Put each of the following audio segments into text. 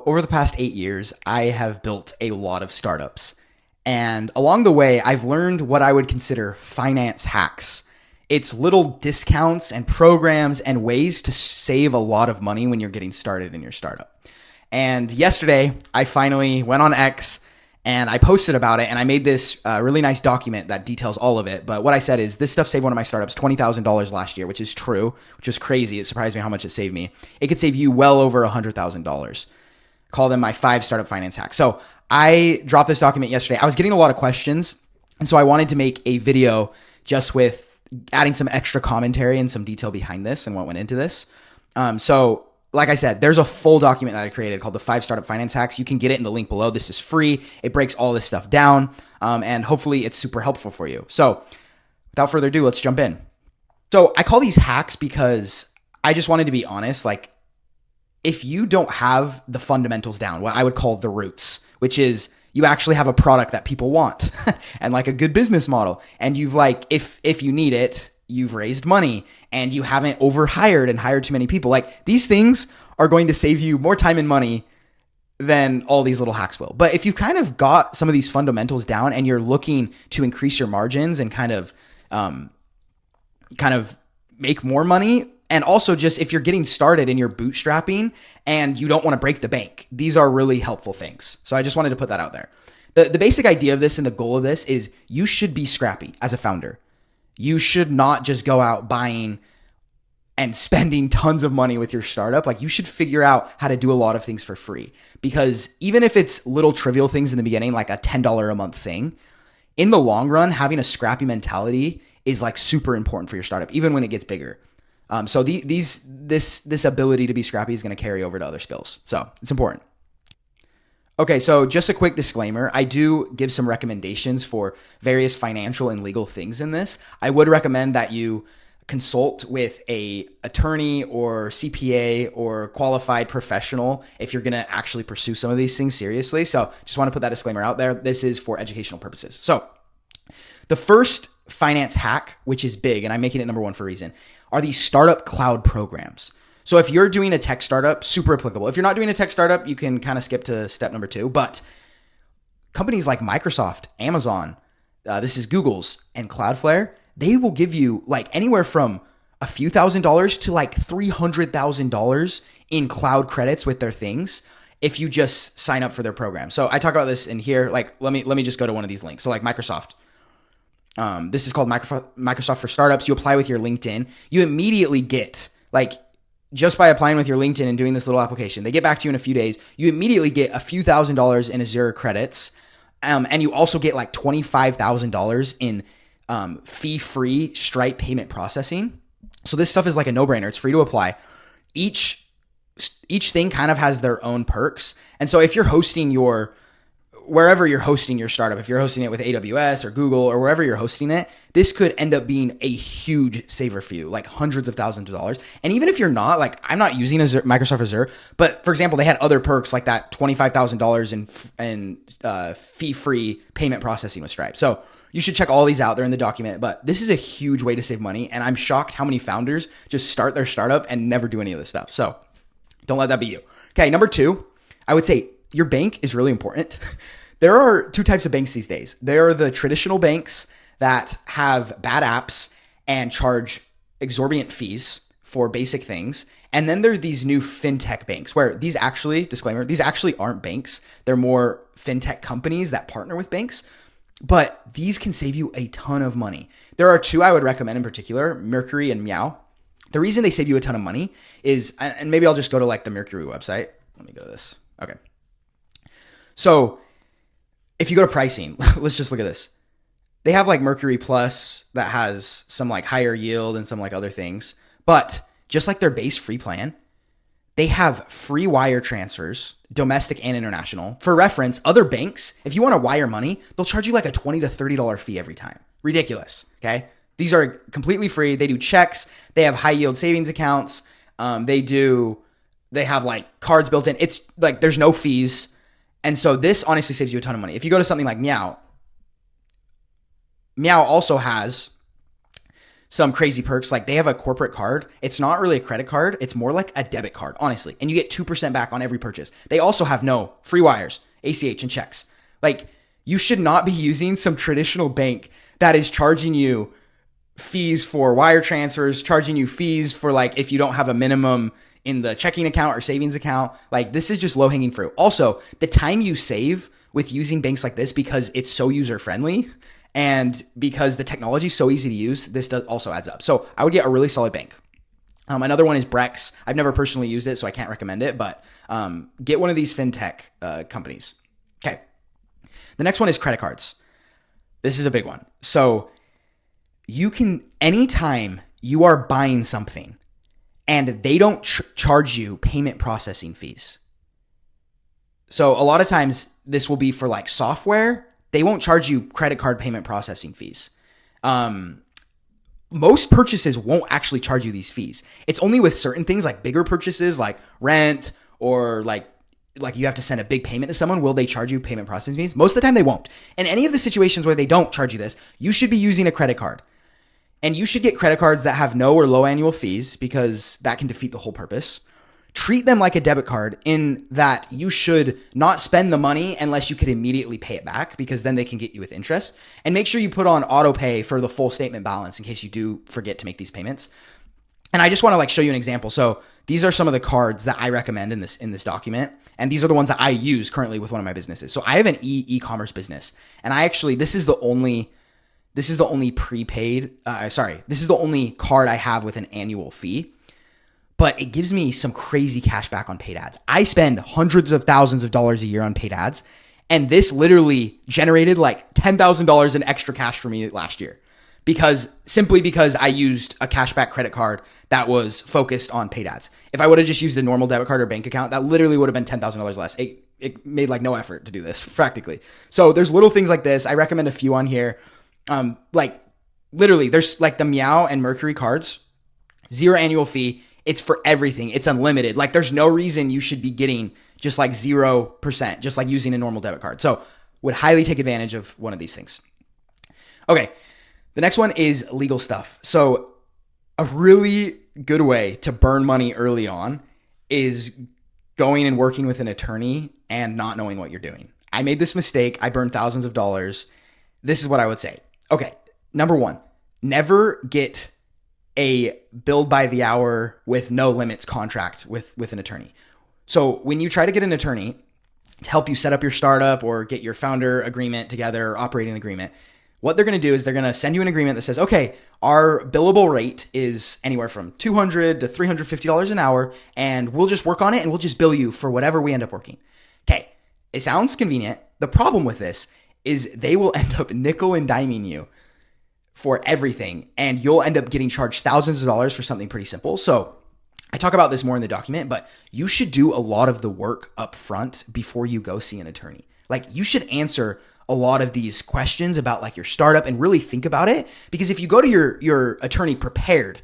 Over the past 8 years, I have built a lot of startups. And along the way, I've learned what I would consider finance hacks. It's little discounts and programs and ways to save a lot of money when you're getting started in your startup. And yesterday, I finally went on X and I posted about it, and I made this really nice document that details all of it. But what I said is this stuff saved one of my startups $20,000 last year, which is true, which was crazy. It surprised me how much it saved me. It could save you well over $100,000. Call them my 5 startup finance hacks. So I dropped this document yesterday. I was getting a lot of questions, and so I wanted to make a video just with adding some extra commentary and some detail behind this and what went into this. So like I said, there's a full document that I created called the 5 Startup Finance Hacks. You can get it in the link below. This is free. It breaks all this stuff down, and hopefully it's super helpful for you. So without further ado, let's jump in. So I call these hacks because I just wanted to be honest. Like, if you don't have the fundamentals down, what I would call the roots, which is you actually have a product that people want and like a good business model, and you've like, if you need it, you've raised money and you haven't overhired and hired too many people. Like, these things are going to save you more time and money than all these little hacks will. But if you've kind of got some of these fundamentals down and you're looking to increase your margins and kind of make more money, and also just if you're getting started and you're bootstrapping and you don't want to break the bank, these are really helpful things. So I just wanted to put that out there. The basic idea of this and the goal of this is you should be scrappy as a founder. You should not just go out buying and spending tons of money with your startup. Like, you should figure out how to do a lot of things for free, because even if it's little trivial things in the beginning, like a $10 a month thing, in the long run, having a scrappy mentality is like super important for your startup, even when it gets bigger. So this ability to be scrappy is going to carry over to other skills. So it's important. Okay, so just a quick disclaimer. I do give some recommendations for various financial and legal things in this. I would recommend that you consult with a attorney or CPA or qualified professional if you're going to actually pursue some of these things seriously. So just want to put that disclaimer out there. This is for educational purposes. So the first finance hack, which is big, and I'm making it number 1 for a reason, are these startup cloud programs. So if you're doing a tech startup, super applicable. If you're not doing a tech startup, you can kind of skip to step number 2. But companies like Microsoft, Amazon, this is Google's, and Cloudflare, they will give you like anywhere from a few $1,000s to like $300,000 in cloud credits with their things if you just sign up for their program. So I talk about this in here. Like, let me just go to one of these links. So like Microsoft. This is called Microsoft for Startups. You apply with your LinkedIn. You immediately get, like, just by applying with your LinkedIn and doing this little application, they get back to you in a few days. You immediately get a few $1,000s in Azure credits. And you also get like $25,000 in fee-free Stripe payment processing. So this stuff is like a no-brainer. It's free to apply. Each thing kind of has their own perks. And so if you're hosting wherever you're hosting your startup, if you're hosting it with AWS or Google or wherever you're hosting it, this could end up being a huge saver for you, like hundreds of thousands of dollars. And even if you're not, like, I'm not using Microsoft Azure, but for example, they had other perks like that $25,000 in fee-free payment processing with Stripe. So you should check all these out. They're in the document, but this is a huge way to save money. And I'm shocked how many founders just start their startup and never do any of this stuff. So don't let that be you. Okay, number 2, I would say your bank is really important. There are 2 types of banks these days. There are the traditional banks that have bad apps and charge exorbitant fees for basic things. And then there are these new fintech banks where these actually, disclaimer, these actually aren't banks. They're more fintech companies that partner with banks. But these can save you a ton of money. There are 2 I would recommend in particular, Mercury and Meow. The reason they save you a ton of money is, and maybe I'll just go to like the Mercury website. Let me go to this. Okay. So if you go to pricing, let's just look at this. They have like Mercury Plus that has some like higher yield and some like other things. But just like their base free plan, they have free wire transfers, domestic and international. For reference, other banks, if you want to wire money, they'll charge you like a $20 to $30 fee every time. Ridiculous. Okay. These are completely free. They do checks. They have high yield savings accounts. They have like cards built in. It's like, there's no fees. And so this honestly saves you a ton of money. If you go to something like Meow also has some crazy perks. Like they have a corporate card. It's not really a credit card. It's more like a debit card, honestly. And you get 2% back on every purchase. They also have no free wires, ACH, and checks. Like you should not be using some traditional bank that is charging you fees for wire transfers, charging you fees for like if you don't have a minimum in the checking account or savings account. Like this is just low hanging fruit. Also, the time you save with using banks like this, because it's so user friendly and because the technology is so easy to use, this also adds up. So I would get a really solid bank. Another one is Brex. I've never personally used it, so I can't recommend it, but get one of these fintech companies. Okay. The next one is credit cards. This is a big one. So you can, anytime you are buying something and they don't charge you payment processing fees. So a lot of times this will be for like software. They won't charge you credit card payment processing fees. Most purchases won't actually charge you these fees. It's only with certain things like bigger purchases like rent or like you have to send a big payment to someone. Will they charge you payment processing fees? Most of the time they won't. In any of the situations where they don't charge you this, you should be using a credit card. And you should get credit cards that have no or low annual fees because that can defeat the whole purpose. Treat them like a debit card in that you should not spend the money unless you could immediately pay it back, because then they can get you with interest. And make sure you put on auto pay for the full statement balance in case you do forget to make these payments. And I just want to like show you an example. So these are some of the cards that I recommend in this document. And these are the ones that I use currently with one of my businesses. So I have an e-commerce business, and I actually, this is the only prepaid, this is the only card I have with an annual fee, but it gives me some crazy cash back on paid ads. I spend hundreds of thousands of dollars a year on paid ads, and this literally generated like $10,000 in extra cash for me last year simply because I used a cashback credit card that was focused on paid ads. If I would have just used a normal debit card or bank account, that literally would have been $10,000 less. It made like no effort to do this practically. So there's little things like this. I recommend a few on here. Like literally there's like the Meow and Mercury cards, 0 annual fee. It's for everything. It's unlimited. Like there's no reason you should be getting just like 0%, just like using a normal debit card. So would highly take advantage of one of these things. Okay. The next one is legal stuff. So a really good way to burn money early on is going and working with an attorney and not knowing what you're doing. I made this mistake. I burned thousands of dollars. This is what I would say. Okay. Number one, never get a billed by the hour with no limits contract with an attorney. So when you try to get an attorney to help you set up your startup or get your founder agreement together or operating agreement, what they're going to do is they're going to send you an agreement that says, okay, our billable rate is anywhere from $200 to $350 an hour, and we'll just work on it and we'll just bill you for whatever we end up working. Okay. It sounds convenient. The problem with this is they will end up nickel and diming you for everything, and you'll end up getting charged thousands of dollars for something pretty simple. So I talk about this more in the document, but you should do a lot of the work up front before you go see an attorney. Like you should answer a lot of these questions about like your startup and really think about it, because if you go to your attorney prepared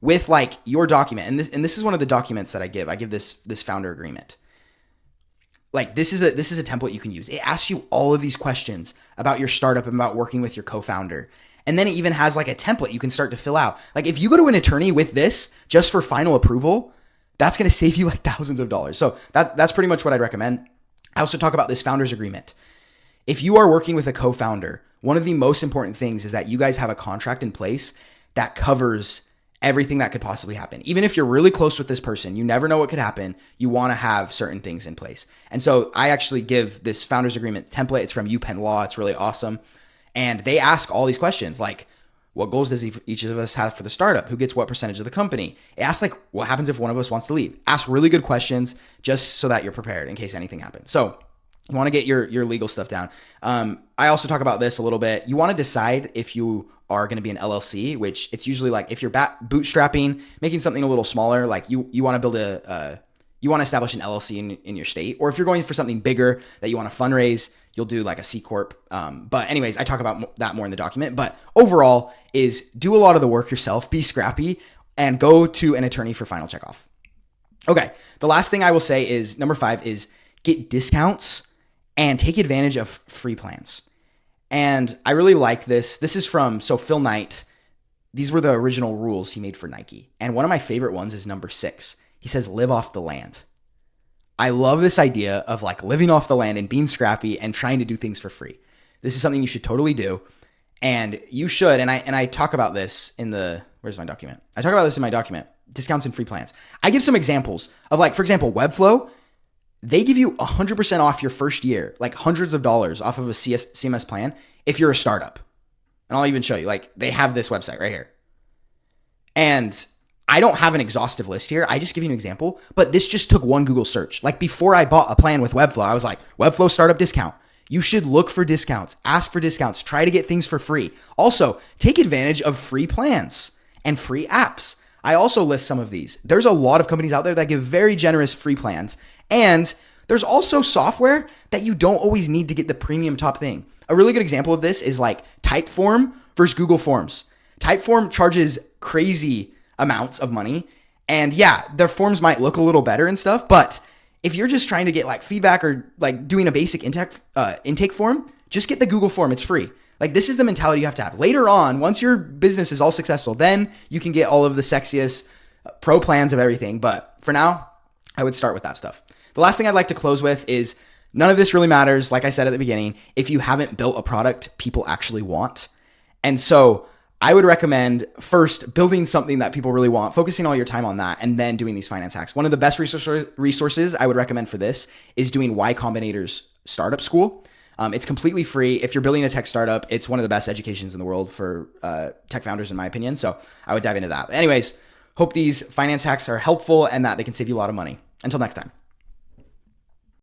with like your document, and this is one of the documents that I give this founder agreement. Like this is a template you can use. It asks you all of these questions about your startup and about working with your co-founder. And then it even has like a template you can start to fill out. Like if you go to an attorney with this just for final approval, that's going to save you like thousands of dollars. So that's pretty much what I'd recommend. I also talk about this founder's agreement. If you are working with a co-founder, one of the most important things is that you guys have a contract in place that covers everything that could possibly happen. Even if you're really close with this person, you never know what could happen. You want to have certain things in place. And so I actually give this founder's agreement template. It's from UPenn Law. It's really awesome. And they ask all these questions like, what goals does each of us have for the startup? Who gets what percentage of the company? It asks like, what happens if one of us wants to leave? Ask really good questions just so that you're prepared in case anything happens. So you want to get your legal stuff down. I also talk about this a little bit. You want to decide if you are going to be an LLC, which it's usually like if you're bootstrapping, making something a little smaller, like you want to build you want to establish an LLC in your state, or if you're going for something bigger that you want to fundraise, you'll do like a C Corp. But anyways, I talk about that more in the document, but overall is do a lot of the work yourself, be scrappy, and go to an attorney for final checkoff. Okay. The last thing I will say is number 5 is get discounts and take advantage of free plans. And I really like this. This is from Phil Knight. these were the original rules he made for Nike. And one of my favorite ones is number 6. He says, live off the land. I love this idea of like living off the land and being scrappy and trying to do things for free. This is something you should totally do. And you should, and I talk about this in where's my document? I talk about this in my document, discounts and free plans. I give some examples of like, for example, Webflow, they give you 100% off your first year, like hundreds of dollars off of a CMS plan if you're a startup. And I'll even show you, like they have this website right here. And I don't have an exhaustive list here. I just give you an example, but this just took one Google search. Like before I bought a plan with Webflow, I was like, Webflow startup discount. You should look for discounts, ask for discounts, try to get things for free. Also, take advantage of free plans and free apps. I also list some of these. There's a lot of companies out there that give very generous free plans. And there's also software that you don't always need to get the premium top thing. A really good example of this is like Typeform versus Google Forms. Typeform charges crazy amounts of money. And yeah, their forms might look a little better and stuff, but if you're just trying to get like feedback or like doing a basic intake form, just get the Google form. It's free. Like this is the mentality you have to have. Later on, once your business is all successful, then you can get all of the sexiest pro plans of everything. But for now, I would start with that stuff. The last thing I'd like to close with is none of this really matters. Like I said at the beginning, if you haven't built a product people actually want. And so I would recommend first building something that people really want, focusing all your time on that, and then doing these finance hacks. One of the best resources I would recommend for this is doing Y Combinator's startup school. It's completely free. If you're building a tech startup, it's one of the best educations in the world for tech founders, in my opinion. So I would dive into that. But anyways, hope these finance hacks are helpful and that they can save you a lot of money. Until next time.